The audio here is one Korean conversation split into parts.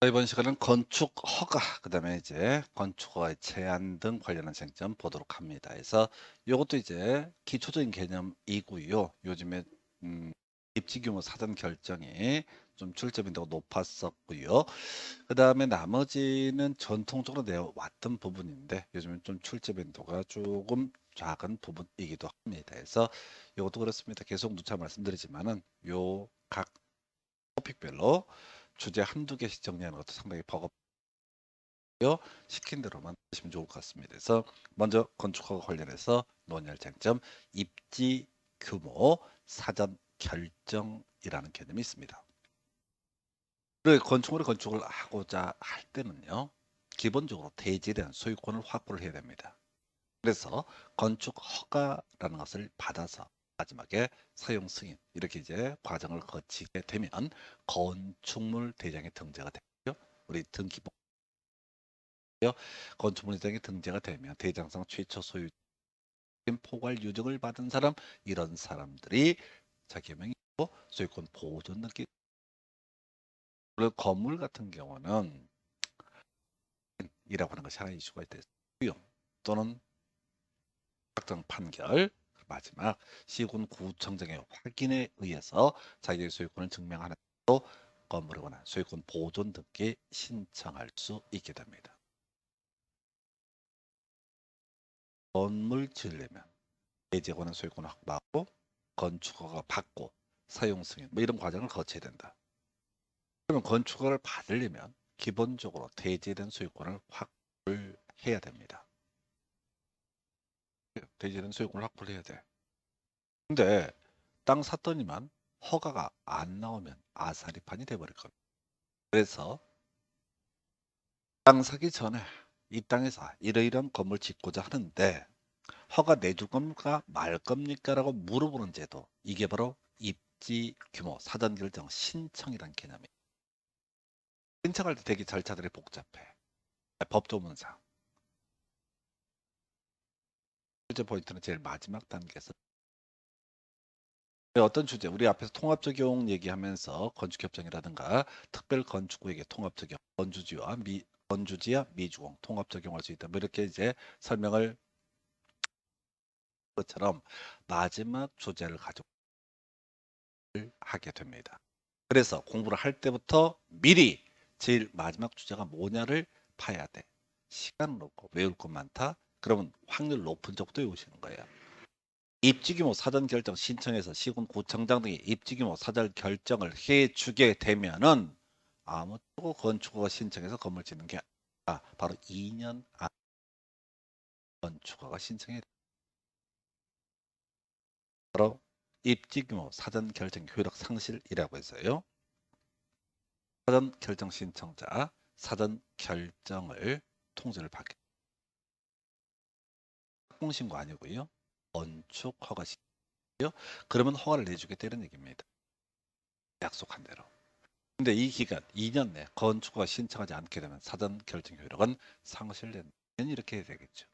이번 시간은 건축 허가, 그다음에 이제 건축 허가의 제한 등 관련한 쟁점 보도록 합니다. 그래서 이것도 이제 기초적인 개념이고요. 요즘에 입지 규모 사전 결정이 좀 출제 빈도가 높았었고요. 그다음에 나머지는 전통적으로 내왔던 부분인데 요즘은 좀 출제 빈도가 조금 작은 부분이기도 합니다. 그래서 이것도 그렇습니다. 계속 누차 말씀드리지만은 요 각 토픽별로 주제 한두 개씩 정리하는 것도 상당히 버겁고요. 시킨 대로만 하시면 좋을 것 같습니다. 그래서 먼저 건축허가 관련해서 논의할 쟁점, 입지 규모 사전 결정이라는 개념이 있습니다. 건축을 하고자 할 때는요, 기본적으로 대지에 대한 소유권을 확보를 해야 됩니다. 그래서 건축 허가라는 것을 받아서 마지막에 사용 승인 이렇게 이제 과정을 거치게 되면 건축물 대장에 등재가 되고요. 우리 등기부 건축물 대장에 등재가 되면 대장상 최초 소유인 포괄 유증을 받은 사람, 이런 사람들이 자기 명의로 소유권 보존 등기. 건물 같은 경우는 이라고 하는 것이 하나의 이슈가 있다. 수용 또는 확정 판결, 마지막 시군구청장의 확인에 의해서 자기의 소유권을 증명하는 또 건물에 관한 소유권 보존 등기 신청할 수 있게 됩니다. 건물 지으려면 대지에 관한 소유권을 확보하고 건축허가 받고 사용 승인 뭐 이런 과정을 거쳐야 된다. 그러면 건축허를 받으려면 기본적으로 대지에 대한 소유권을 확보를 해야 됩니다. 대지에 대한 소유권을 확보를 해야 돼. 근데 땅 샀더니만 허가가 안 나오면 아사리판이 돼버릴 겁니다. 그래서 땅 사기 전에 이 땅에서 이러이러한 건물 짓고자 하는데 허가 내줄 겁니까 말 겁니까 라고 물어보는 제도, 이게 바로 입지 규모 사전 결정 신청이란 개념이에요. 신청할 때 되게 절차들이 복잡해. 법조문상 실제 포인트는 제일 마지막 단계에서 어떤 주제, 우리 앞에서 통합적용 얘기하면서 건축협정이라든가 특별건축구역의 통합적용, 건주지와 미주공 통합적용할 수 있다. 뭐 이렇게 이제 설명을 것처럼 마지막 주제를 가지고 하게 됩니다. 그래서 공부를 할 때부터 미리 제일 마지막 주제가 뭐냐를 파야 돼. 시간은 없고 외울 것 많다. 그러면 확률 높은 쪽도 외우시는 거예요. 입지규모 사전 결정 신청해서 시군구청장 등이 입지규모 사전 결정을 해주게 되면은 아무쪼 건축허가 신청해서 건물 짓는 게 아니라 바로 2년 안 건축허가 신청해. 바로 입지규모 사전 결정 효력 상실이라고 해서요. 사전 결정 신청자 사전 결정을 통지를 받게. 공신고 아니고요. 건축 허가 신청이요. 그러면 허가를 내주게 되는 얘기입니다. 약속한 대로. 근데 이 기간 2년 내 건축 허가 신청하지 않게 되면 사전 결정 효력은 상실된다. 이렇게 되겠죠.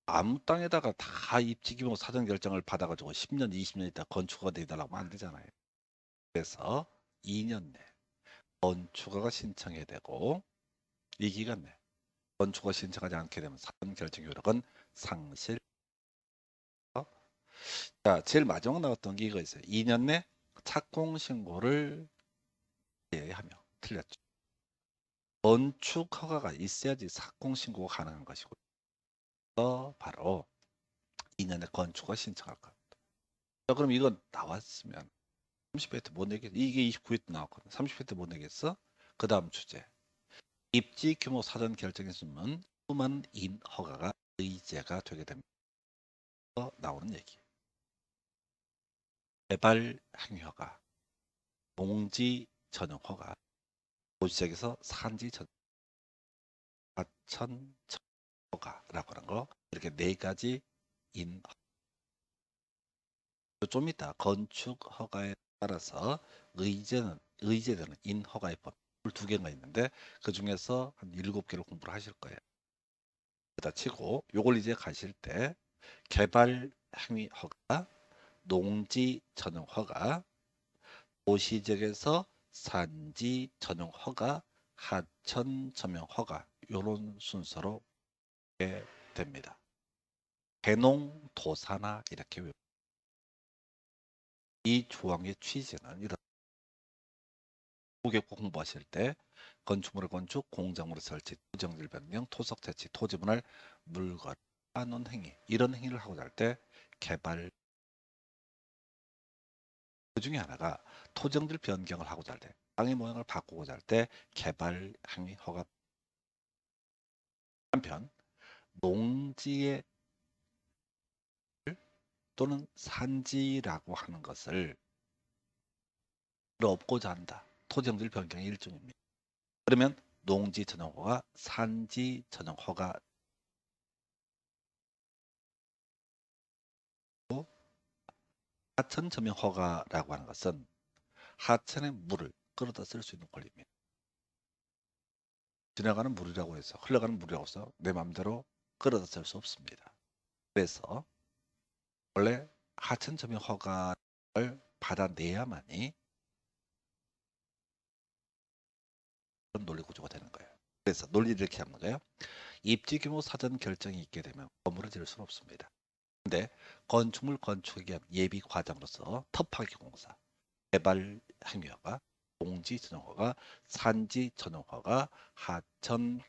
아무 땅에다가 다 입지규모 사전 결정을 받아가지고 10년, 20년 있다 건축 허가 내달라고 하면 안 되잖아요. 그래서 2년 내 건축허가 신청해야 되고 이 기간 내 건축허가 신청하지 않게 되면 사전 결정 효력은 상실. 자, 제일 마지막 나왔던 게 이거 있어요. 2년 내 착공 신고를 하며 틀렸죠. 건축 허가가 있어야지 착공 신고가 가능한 것이고 바로 2년 내 건축허가 신청할 겁니다. 자, 그럼 이거 나왔으면 30회 때 못 내겠어. 이게 29회 때 나왔거든. 30회 때 못 내겠어? 그 다음 주제. 입지 규모 사전 결정했으면 수많은 인허가가 의제가 되게 됩니다. 나오는 얘기. 개발 행위허가, 농지 전용 허가, 도시지역에서 산지 전용, 하천 허가라고 하는 거, 이렇게 네 가지 인. 좀 이따 건축 허가에 따라서 의제되는 인허가의 법 두 개가 있는데 그 중에서 한 7개를 공부를 하실 거예요. 그다 치고 요걸 이제 가실 때 개발 행위 허가, 농지 전용 허가, 도시지역에서 산지 전용 허가, 하천, 점용, 허가 이런 순서로 됩니다. 개농, 도사나 이렇게 이 조항의 취지는 이런 고객 공부하실 때 건축물의 건축, 공작물의 설치, 토지질 변경, 토석 채취, 토지분할, 물건, 한원 행위 이런 행위를 하고자 할 때 개발 그 중에 하나가 토정질 변경을 하고자 할 때 땅의 모양을 바꾸고자 할 때 개발 행위 허가 한편 농지의 또는 산지라고 하는 것을 없고자 한다. 토정질 변경의 일종입니다. 그러면 농지 전용허가, 산지 전용허가 하천 전용 허가라고 하는 것은 하천의 물을 끌어다 쓸 수 있는 권리입니다. 지나가는 물이라고 해서 흘러가는 물이라고 해서 내 마음대로 끌어다 쓸 수 없습니다. 그래서 원래 하천 전용 허가를 받아내야만이 그런 논리 구조가 되는 거예요. 그래서 논리를 이렇게 하는 거예요. 입지 규모 사전 결정이 있게 되면 건물을 지을 수는 없습니다. 근데 건축물 건축에 의한 예비 과정으로서 터파기 공사, 개발 행위허가, 공지 전용허가, 산지 전용허가, 하천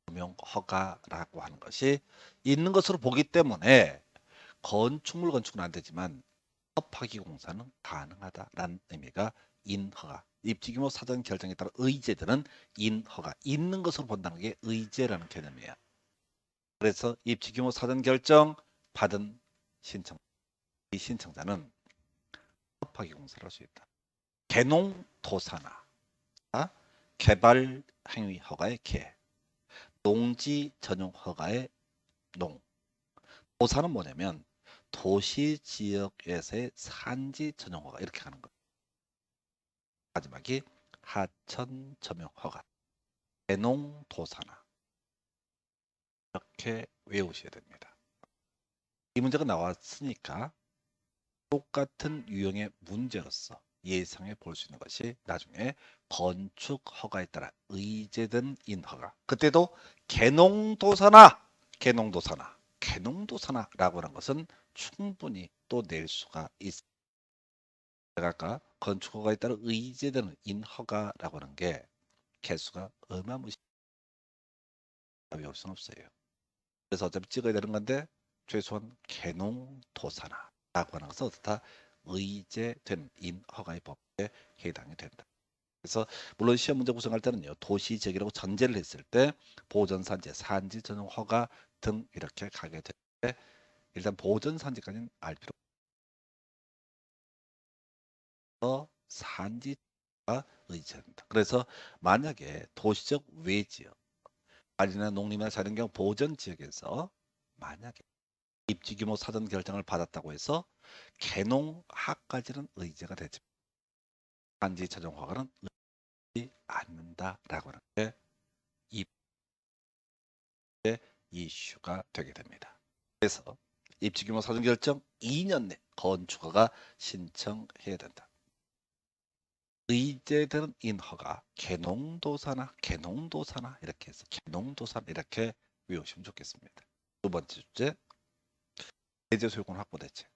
조명 허가라고 하는 것이 있는 것으로 보기 때문에 건축은 안 되지만 터파기 공사는 가능하다라는 의미가 인허가. 입지 규모 사전 결정에 따라 의제들은 인허가. 있는 것으로 본다는 게 의제라는 개념이에요. 그래서 입지 규모 사전 결정 받은 신청. 이 신청자는 터파기 공사를 할 수 있다. 개농 도사나 개발 행위 허가의 개, 농지 전용 허가의 농. 도사는 뭐냐면 도시 지역에서의 산지 전용 허가 이렇게 가는 거예요. 마지막이 하천 전용 허가, 개농 도사나 이렇게 외우셔야 됩니다. 이 문제가 나왔으니까 똑같은 유형의 문제로서 예상해 볼 수 있는 것이 나중에 건축 허가에 따라 의제된 인허가. 그때도 개농도사나 개농도사나라고 하는 것은 충분히 또 낼 수가 있습니다. 제가 아까 건축 허가에 따라 의제되는 인허가라고 하는 게 개수가 어마무시 외울 수는 없어요. 그래서 어차피 찍어야 되는 건데 최소한 개농도사나라고 하는 것은 어떻다? 의제된 인허가의 법에 해당이 된다. 그래서 물론 시험 문제 구성할 때는요. 도시 지역이라고 전제를 했을 때 보전산지, 산지 전용 허가 등 이렇게 가게 되는데 일단 보전산지까지는 알 필요 없어 산지가 의제된다. 그래서 만약에 도시적 외지역, 아니나 농림이나 자연경 보전 지역에서 만약에 입지 규모 사전 결정을 받았다고 해서 개농하까지는 의제가 되지 산지 전용 허가는 의지 않는다라고 하는 게 입지의 이슈가 되게 됩니다. 그래서 입지 규모 사전 결정 2년 내 건축허가 신청해야 된다. 의제되는 인허가 개농도사나 이렇게 해서 개농도사나 이렇게 외우시면 좋겠습니다. 두 번째 주제 대제 소유권 확보 대책.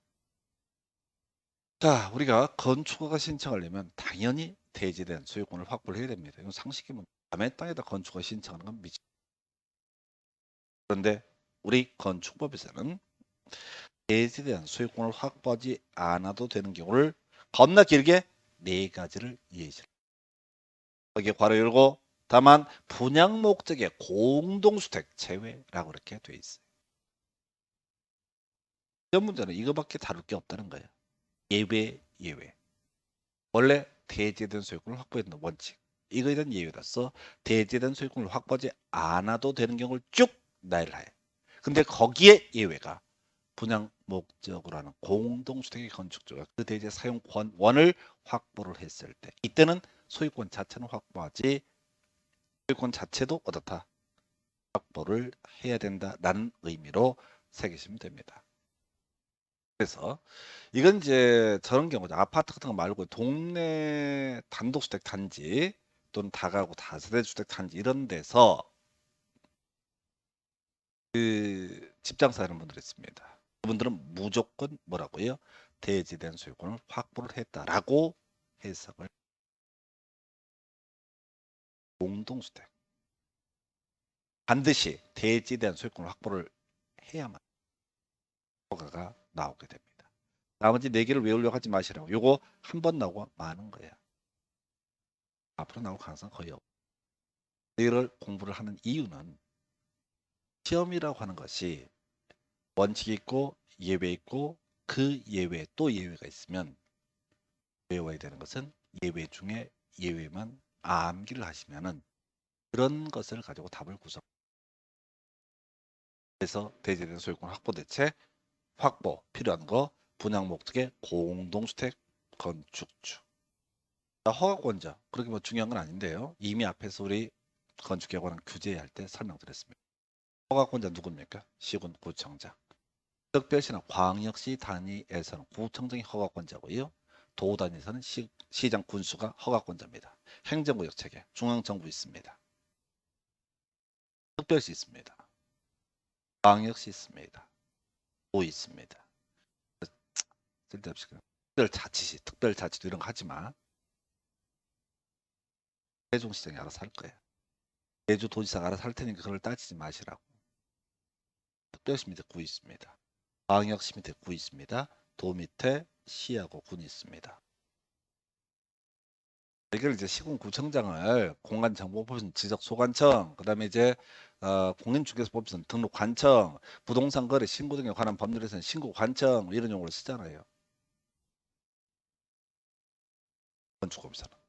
자, 우리가 건축허가 신청하려면 당연히 대지된 소유권을 확보를 해야 됩니다. 이건 상식이면 남의 땅에다 건축허가 신청하는 건 미치. 그런데 우리 건축법에서는 대지된 소유권을 확보하지 않아도 되는 경우를 겁나 길게 4가지를 예시를. 여기에 괄호 열고 다만 분양 목적의 공동주택 제외라고 이렇게 돼 있어요. 이런 문제는 이거밖에 다룰 게 없다는 거예요. 예외. 원래 대지된 소유권을 확보해야 되는 원칙. 이거에 대한 예외로서 대지된 소유권을 확보하지 않아도 되는 경우를 쭉 나열을 해. 근데 거기에 예외가 분양 목적으로 하는 공동주택의 건축주가 그 대지 사용권을 확보를 했을 때 이때는 소유권 자체는 확보하지 소유권 자체도 어떻다? 확보를 해야 된다라는 의미로 새기시면 됩니다. 그래서 이건 이제 저런 경우죠. 아파트 같은 거 말고 동네 단독주택 단지 또는 다가구 다세대 주택 단지 이런 데서 그 집장사 하는 분들이 있습니다. 그분들은 무조건 뭐라고요? 대지된 소유권을 확보를 했다라고 해석을. 공동주택 반드시 대지된 소유권을 확보를 해야만 허가가 나오게 됩니다. 나머지 4개를 외우려고 하지 마시라고. 요거 한 번 나오고 마는 거야. 앞으로 나올 가능성은 거의 없고. 이를 공부를 하는 이유는 시험이라고 하는 것이 원칙이 있고 예외 있고 그 예외 또 예외가 있으면 외워야 되는 것은 예외 중에 예외만 암기를 하시면은 그런 것을 가지고 답을 구성. 그래서 대지된 소유권 확보 대책 확보 필요한 거 분양 목적의 공동주택 건축주. 허가권자 그렇게 뭐 중요한 건 아닌데요. 이미 앞에서 우리 건축에 관한 규제할 때 설명드렸습니다. 허가권자 누굽니까? 시군 구청장. 특별시나 광역시 단위에서는 구청장이 허가권자고요. 도 단위에서는 시장 군수가 허가권자입니다. 행정구역 체계 중앙정부 있습니다. 특별시 있습니다. 광역시 있습니다. 도 있습니다. 쓸데없이 특별자치도 이런 거 하지 마. 세종시장이 알아서 할 거야. 제주도지사가 알아서 할 테니까 그걸 따지지 마시라고. 특별시 밑에 구 있습니다. 광역시 밑에 구 있습니다. 도 밑에 시하고 군이 있습니다. 이걸 이제 시군구청장을 공간정보법에서는 지적소관청, 그 다음에 이제 공인중개사법에서는 등록관청, 부동산 거래 신고 등에 관한 법률에서는 신고관청 이런 용어를 쓰잖아요. 건축법에서는.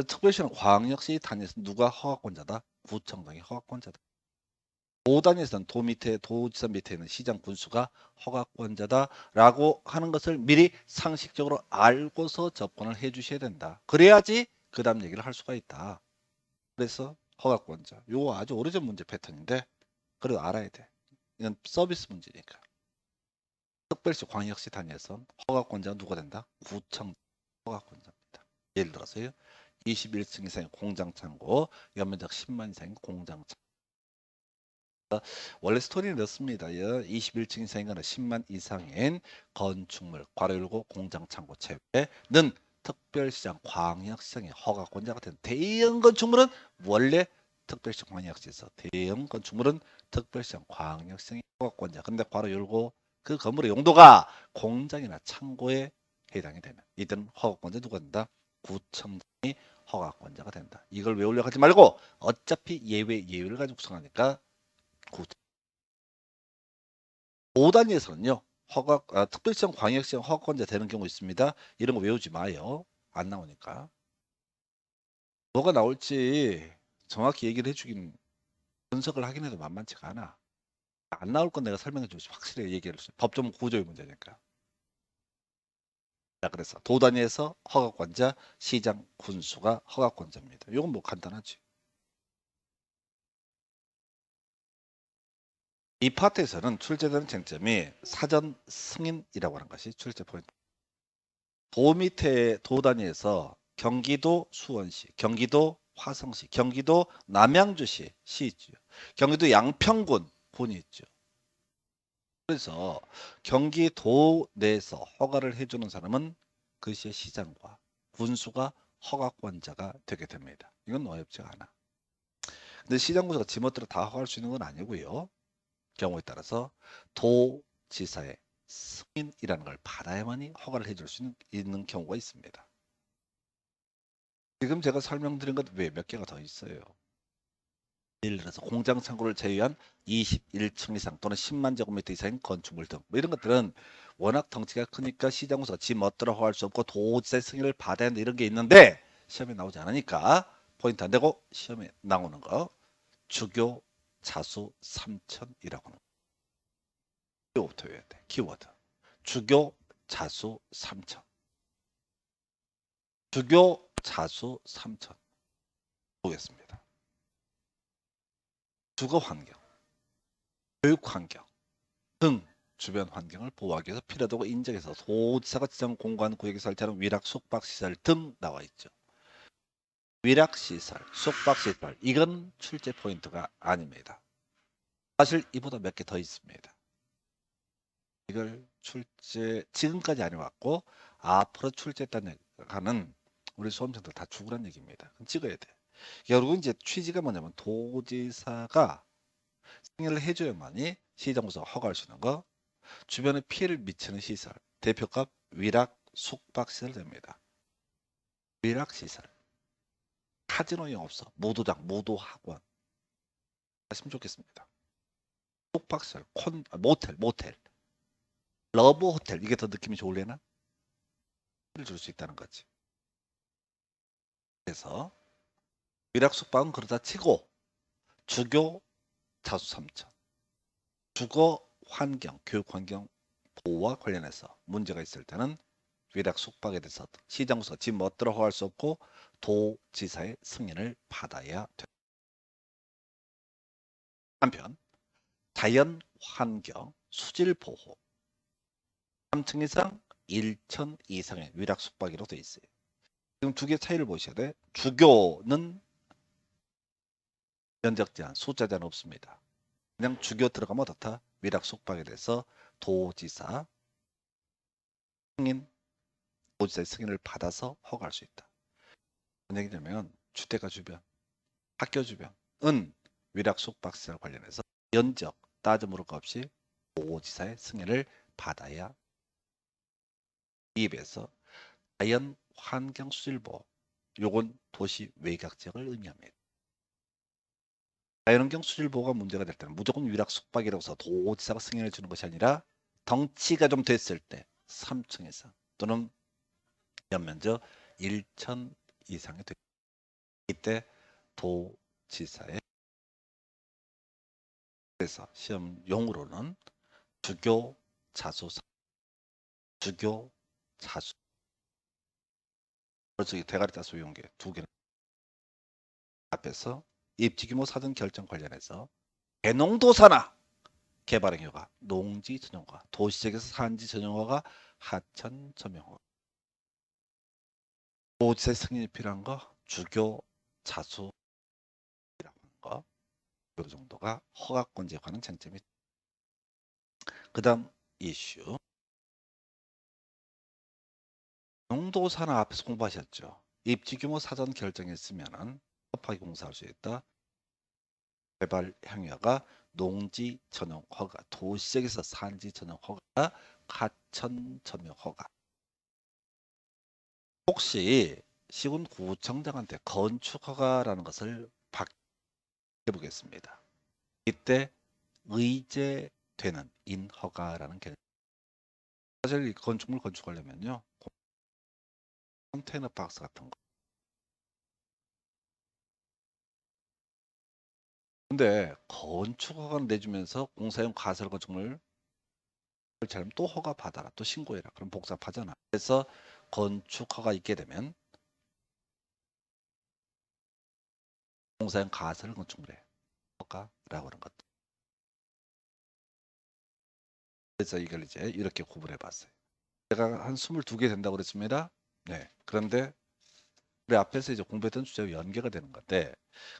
특별시는 광역시 단위에서 누가 허가권자다? 구청장이 허가권자다. 도 단위에서는 도 밑에 도지사 밑에 있는 시장 군수가 허가권자다라고 하는 것을 미리 상식적으로 알고서 접근을 해주셔야 된다. 그래야지 그 다음 얘기를 할 수가 있다. 그래서 허가권자. 이거 아주 오래전 문제 패턴인데 그래도 알아야 돼. 이건 서비스 문제니까. 특별시 광역시 단위에서 허가권자가 누가 된다? 구청 허가권자입니다. 예를 들어서요. 21층 이상의 공장창고, 연면적 10만 이상의 공장창고. 원래 스토리는 이렇습니다. 21층 이상인 거는 10만 이상인 건축물, 괄호 열고 공장창고 체외는 특별시장, 광역시장의 허가권자가 된 대형 건축물은 원래 특별시장, 광역시에서 대형 건축물은 특별시장, 광역시장의 허가권자. 근데 괄호 열고 그 건물의 용도가 공장이나 창고에 해당이 되면 이들은 허가권자 누가 된다? 구청장이 허가권자가 된다. 이걸 외우려고 하지 말고 어차피 예외를 가지고 구성하니까 5단위에서는요. 특별시장, 광역시장 허가권자 되는 경우 있습니다. 이런 거 외우지 마요. 안 나오니까. 뭐가 나올지 정확히 얘기를 해주긴 분석을 하긴 해도 만만치가 않아. 안 나올 건 내가 설명해 주지 확실히 얘기를 해주세요. 법조문 구조의 문제니까. 자, 그래서 도 단위에서 허가권자, 시장, 군수가 허가권자입니다. 이건 뭐 간단하지. 이 파트에서는 출제되는 쟁점이 사전 승인이라고 하는 것이 출제 포인트. 도 밑에 도 단위에서 경기도 수원시, 경기도 화성시, 경기도 남양주시 시 있죠. 경기도 양평군 군이 있죠. 그래서 경기도 내에서 허가를 해주는 사람은 그 시의 시장과 군수가 허가권자가 되게 됩니다. 이건 어렵지 않아. 근데 시장 군수가 지멋대로 다 허가할 수 있는 건 아니고요. 경우에 따라서 도지사의 승인이라는 걸 받아야만이 허가를 해줄 수 있는 경우가 있습니다. 지금 제가 설명드린 것 외에 몇 개가 더 있어요. 예를 들어서 공장 창고를 제외한 21층 이상 또는 10만 제곱미터 이상인 건축물 등 뭐 이런 것들은 워낙 덩치가 크니까 시장에서 지 멋대로 허가할 수 없고 도지사의 승인을 받아야 한다 이런 게 있는데 시험에 나오지 않으니까 포인트 안 되고 시험에 나오는 거 주교 자수 3천이라고 하는 키워드 외워야 돼. 키워드. 주교 자수 3천. 주교 자수 3천. 보겠습니다. 주거 환경, 교육 환경 등 주변 환경을 보호하기 위해서 필요하다고 인정해서 도지사가 지정 공간 구역에 설치하는 위락 숙박 시설 등 나와 있죠. 위락시설, 숙박시설, 이건 출제 포인트가 아닙니다. 사실 이보다 몇 개 더 있습니다. 이걸 출제 지금까지 안 해왔고 앞으로 출제했다는 우리 수험생들 다 죽으란 얘기입니다. 그럼 찍어야 돼. 결국은 이제 취지가 뭐냐면 도지사가 승인을 해줘야만이 시정부서 허가할 수 있는 거, 주변에 피해를 미치는 시설, 대표값 위락 숙박시설 됩니다. 위락시설, 카지노 영업소, 무도장, 무도학원 하시면 좋겠습니다. 숙박시설, 모텔, 러브 호텔, 이게 더 느낌이 좋을래나? 줄 수 있다는 거지. 그래서 위락 숙박은 그러다 치고 주교 자수 3천, 주거 환경, 교육 환경 보호와 관련해서 문제가 있을 때는 위락 숙박에 대해서 시정서 집 멋대로 허가할 수 없고 도지사의 승인을 받아야 된다. 한편 자연 환경 수질 보호 3층 이상 1천 이상의 위락 숙박이라고 되어 있어요. 지금 두 개 차이를 보셔야 돼. 주교는 면적 제한, 숫자 제한 없습니다. 그냥 주교 들어가면 어떻다? 위락 숙박에 대해서 도지사 승인, 도지사의 승인을 받아서 허가할 수 있다. 무슨 얘기냐면 주택가 주변, 학교 주변은 위락 숙박시설 관련해서 면적 따져 물을 것 없이 도지사의 승인을 받아야. 이에 비해서 자연 환경 수질보호, 요건 도시 외곽 지역을 의미합니다. 자연환경 수질보호가 문제가 될 때는 무조건 위락 숙박이라고 해서 도지사가 승인을 주는 것이 아니라 덩치가 좀 됐을 때 3층 이상 또는 연면적 1천 이상이 됩니다. 이때 도지사의, 그래서 시험 용어로는 주교 자수, 주교 자수, 그렇죠. 대가리 자수 이용 게 두 개는 앞에서 입지규모 사전 결정 관련해서 대농도산화 개발행 효과, 농지 전용화, 도시적에서 산지 전용화가 하천 점용화. 도지사 승인이 필요한 거, 주교 자수라고 하는 거, 이 정도가 허가권자에 관한 쟁점이. 그 다음 이슈. 농도산화 앞에서 공부하셨죠. 입지규모 사전 결정했으면은 급하게 공사할 수 있다. 개발 향유가 농지 전용 허가, 도시적에서 산지 전용 허가, 하천 점용 허가. 혹시 시군구청장한테 건축 허가라는 것을 받게 보겠습니다. 이때 의제되는 인허가라는 개념. 사실 이 건축물 건축하려면요, 컨테이너 박스 같은 거. 근데 건축 허가를 내주면서 공사용 가설 건축물 잘하면 또 허가 받아라, 또 신고해라. 그럼 복잡하잖아. 그래서 건축 허가 있게 되면 공사용 가설 건축물에 허가라고 하는 것. 그래서 이걸 이제 이렇게 구분해 봤어요. 제가 한 22개 된다고 그랬습니다. 네. 그런데 우리 앞에서 이제 공부했던 주제와 연계가 되는 건데,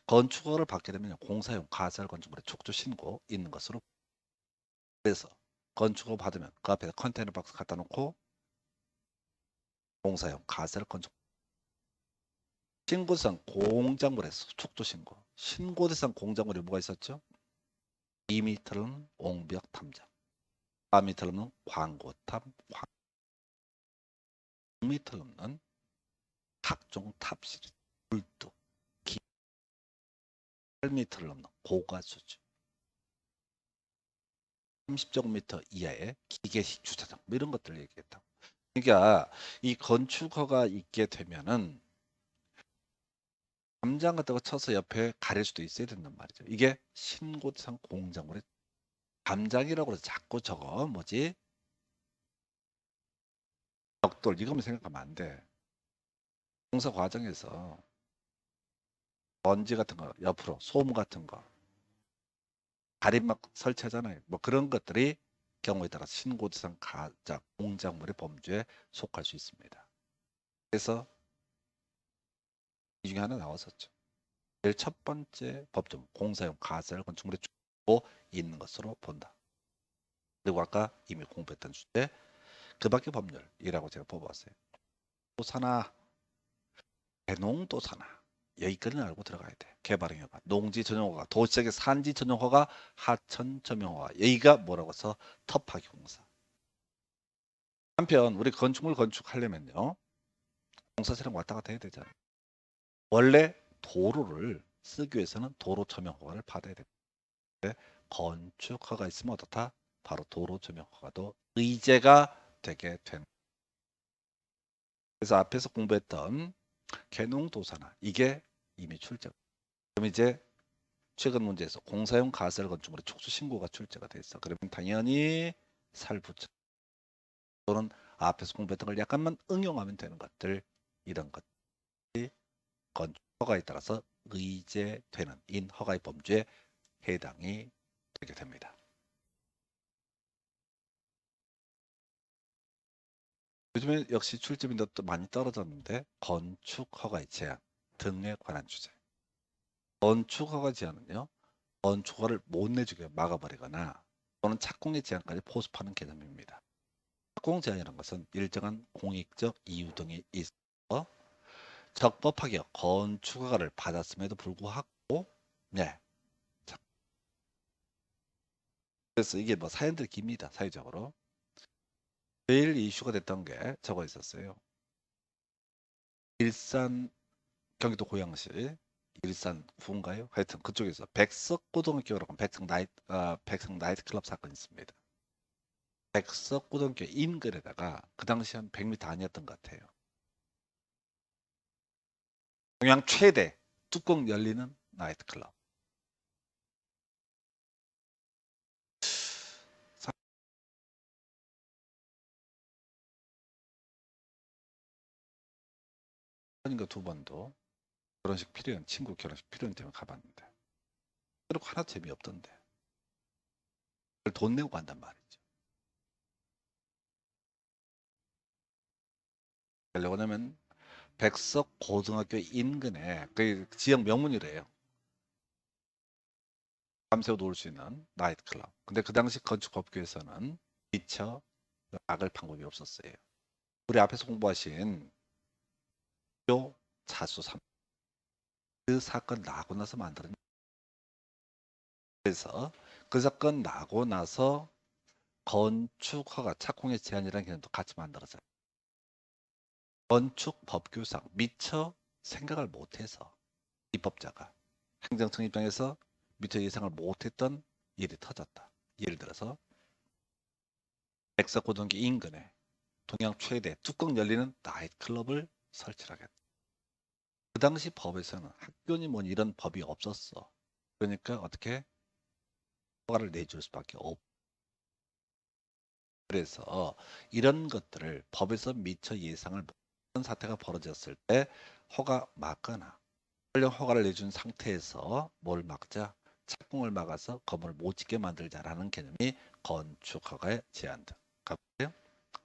건축허가를 받게 되면 공사용 가설 건축물에 촉조 신고 있는 것으로. 그래서 건축허가 받으면 그 앞에 컨테이너 박스 갖다 놓고 공사용 가설 건축 신고대상 공작물에서 촉조 신고. 신고대상 공작물에 뭐가 있었죠? 2m는 옹벽 탐장, 4m는 광고탑, 6m 넘는 각종 탑실, 불뚝, 8m를 넘는 고가수주, 30제곱미터 이하의 기계식 주차장, 뭐 이런 것들을 얘기했다. 그러니까 이 건축허가 있게 되면은 담장 같은 거 쳐서 옆에 가릴 수도 있어야 된단 말이죠. 이게 신고상 공작물의 담장이라고 해서 자꾸 저거 뭐지? 벽돌 이거만 생각하면 안 돼. 공사 과정에서 먼지 같은 거 옆으로 소음 같은 거 가림막 설치하잖아요. 뭐 그런 것들이 경우에 따라 신고지상 가작 공작물의 범주에 속할 수 있습니다. 그래서 이 중에 중에 하나 나왔었죠. 제일 첫 번째 법정 공사용 가설 건축물의 주고 있는 것으로 본다. 그리고 아까 이미 공부했던 주제 그 밖의 법률이라고 제가 뽑아왔어요. 도사나 대농도사나 여기까지는 알고 들어가야 돼. 개발행위가 농지 전용허가, 도시적의 산지 전용허가, 하천 전용허가. 여기가 뭐라고 해서 터파기공사. 한편 우리 건축물 건축하려면요. 공사처럼 왔다 갔다 해야 되잖아요. 원래 도로를 쓰기 위해서는 도로 점용 허가를 받아야 됩니다. 건축 허가 있으면 어떻다? 바로 도로 점용 허가도 의제가 되게 된. 그래서 앞에서 공부했던 개농도사나 이게 이미 출제. 그럼 이제 최근 문제에서 공사용 가설 건축물의 촉수 신고가 출제가 돼 있어. 그러면 당연히 살부처 또는 앞에서 공부했던 걸 약간만 응용하면 되는 것들 이런 것들이 건축 허가에 따라서 의제되는 인허가의 범주에 해당이 되게 됩니다. 요즘에 역시 출제빈도 많이 떨어졌는데 건축 허가의 제한 등에 관한 주제. 건축 허가 제한은요. 건축 허가를 못 내주게 막아버리거나 또는 착공의 제한까지 포섭하는 개념입니다. 착공 제한이라는 것은 일정한 공익적 이유 등이 있어 적법하게 건축 허가를 받았음에도 불구하고 네. 그래서 이게 뭐 사연들이 깁니다. 사회적으로. 제일 이슈가 됐던 게 저거 있었어요. 일산 경기도 고양시 일산 구인가요? 하여튼 그쪽에서 백석고등학교라고 백석 나이트클럽 사건이 있습니다. 백석고등학교 인근에다가 그 당시 한 100m 아니었던 것 같아요. 동양 최대 뚜껑 열리는 나이트클럽. 한인가 두 번도 결혼식 필연 친구 결혼식 필연 때문에 가봤는데 그리고 하나 재미없던데 그걸 돈 내고 간단 말이죠. 왜냐면 백석고등학교 인근에 그 지역 명문이래요. 밤새워 놀 수 있는 나이트클럽. 근데 그 당시 건축법규에서는 미처 막을 방법이 없었어요. 우리 앞에서 공부하신 요 자수 3. 그 사건 나고 나서 만들어진. 그래서 그 사건 나고 나서 건축허가 착공의 제한이라는 개념도 같이 만들어져요. 건축법규상 미처 생각을 못해서 입법자가 행정청 입장에서 미처 예상을 못했던 일이 터졌다. 예를 들어서 백석고등학교 인근에 동양 최대 뚜껑 열리는 나이트클럽을 설치하겠다. 그 당시 법에서는 학교니 뭐 이런 법이 없었어. 그러니까 어떻게 허가를 내줄 수밖에 없. 그래서 이런 것들을 법에서 미처 예상을 못한 사태가 벌어졌을 때 허가 막거나 설령 허가를 내준 상태에서 뭘 막자? 착공을 막아서 건물을 못 짓게 만들자라는 개념이 건축허가의 제한다. 가볼게요.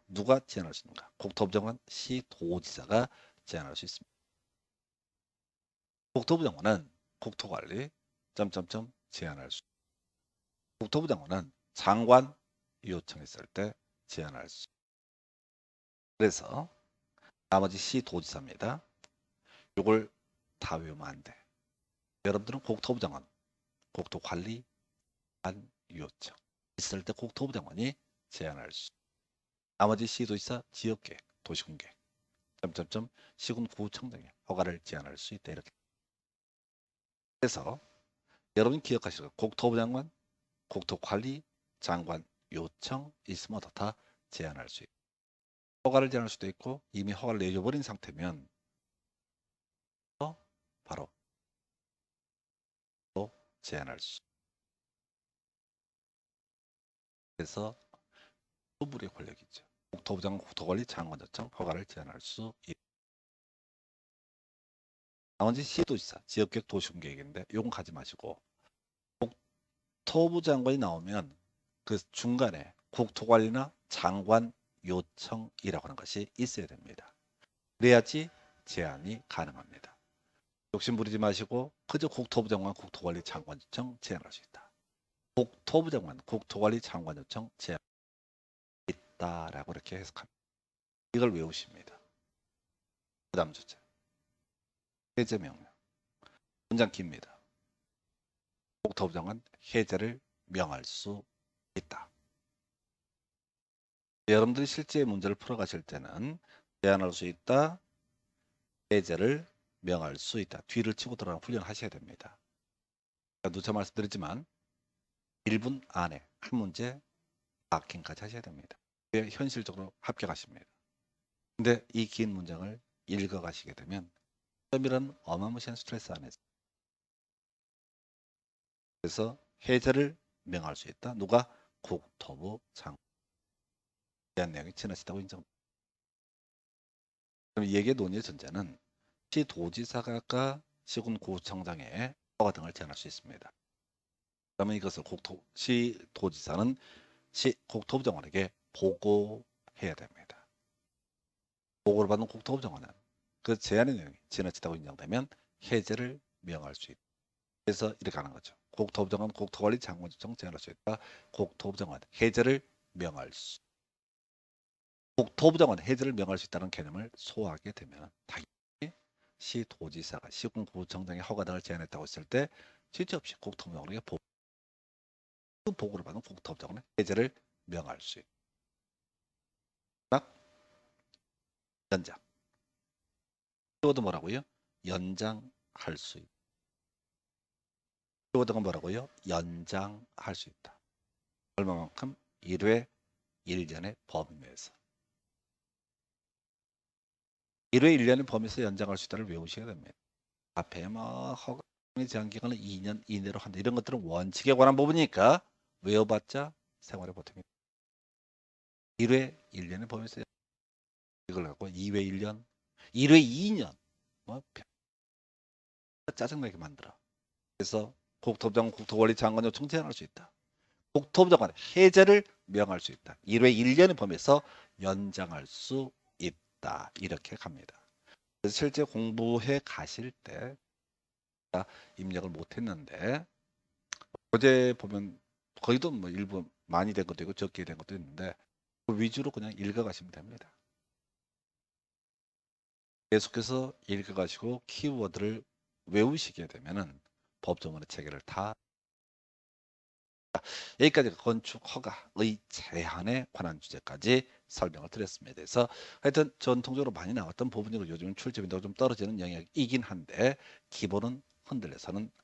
누가 제한할 수 있는가? 국토부 장관, 시도지사가 제한할 수 있습니다. 국토부 장관은 국토관리 제한할 수. 국토부 장관은 장관 요청했을 때 제한할 수. 그래서 나머지 시도지사입니다. 이걸 다 외우면 안 돼. 여러분들은 국토부 장관, 국토관리 요청 있을 때 국토부 장관이 제한할 수. 나머지 시도지사 지역계획, 도시공계획 시군구청장이 허가를 제한할 수 있다. 이렇게. 그래서 여러분 기억하시고 국토부 장관, 국토관리 장관 요청 있으면 다 제한할 수 있고 허가를 제한할 수도 있고 이미 허가를 내줘버린 상태면 바로 또 제한할 수. 그래서 소불의 권력이죠. 국토부 장관, 국토관리 장관 요청 허가를 제한할 수 있고 나머지 시도지사 지역계획 도시계획인데 이건 가지 마시고 국토부 장관이 나오면 그 중간에 국토관리나 장관 요청이라고 하는 것이 있어야 됩니다. 그래야지 제한이 가능합니다. 욕심 부리지 마시고 그저 국토부 장관 국토관리 장관 요청 제안할 수 있다. 국토부 장관 국토관리 장관 요청 제안 있다라고 이렇게 해석합니다. 이걸 외우십니다. 그 다음 주제 해제 명령. 문장 깁니다. 국토부 장관 해제를 명할 수 있다. 여러분들이 실제 문제를 풀어가실 때는 제안할 수 있다, 해제를 명할 수 있다. 뒤를 치고 들어가는 훈련을 하셔야 됩니다. 누차 말씀드렸지만 1분 안에 한 문제 마킹까지 하셔야 됩니다. 현실적으로 합격하십니다. 근데 이 긴 문장을 읽어가시게 되면 시험이라는 어마무시한 스트레스 안에서 그래서 해제를 명할 수 있다. 누가? 국토부 장관. 대한 내용이 지나치다고 인정됩니다. 그럼 이 얘기의 논의의 전제는 시도지사가 시군구청장에 허가 등을 제안할 수 있습니다. 그러면 이것을 시도지사는 국토부 장관에게 보고해야 됩니다. 보고를 받은 국토부 장관은 그 제안의 내용이 지나치다고 인정되면 해제를 명할 수 있다. 그래서 이렇게 하는 거죠. 국토부 장관 국토관리 장관 요청 제안할 수 있다. 국토부 장관 해제를 명할 수. 국토부 장관 해제를 명할 수 있다는 개념을 소화하게 되면 당연히 시도지사가 시군구청장의 허가 등을 제안했다고 했을 때 지체 없이 국토부 장관에게 보고를 받은 국토부 장관은 해제를 명할 수 있다. 연장. 이것도 뭐라고요? 연장할 수 있다. 이것도 뭐라고요? 연장할 수 있다. 얼마만큼? 1회 1년의 범위 내에서. 1회 1년의 범위에서 연장할 수 있다를 외우셔야 됩니다. 앞에 허가의 제한기간을 2년 이내로 한다. 이런 것들은 원칙에 관한 부분이니까 외워봤자 생활에 보탬이다. 1회 1년의 범위에서 이걸 갖고 2회 1년, 1회 2년 뭐 짜증나게 만들어. 그래서 국토부 장관 국토관리 장관 요청 제안할 수 있다. 국토부 장관 해제를 명할 수 있다. 1회 1년의 범위에서 연장할 수 있다. 이렇게 갑니다. 그래서 실제 공부해 가실 때 입력을 못했는데 어제 보면 거의도 뭐 일부 많이 된 것도 있고 적게 된 것도 있는데 그 위주로 그냥 읽어가시면 됩니다. 계속해서 읽어가시고 키워드를 외우시게 되면은 법조문의 체계를 다 여기까지 건축 허가의 제한에 관한 주제까지 설명을 드렸습니다. 그래서 하여튼 전통적으로 많이 나왔던 부분이고 요즘은 출제빈도가 좀 떨어지는 영역이긴 한데 기본은 흔들려서는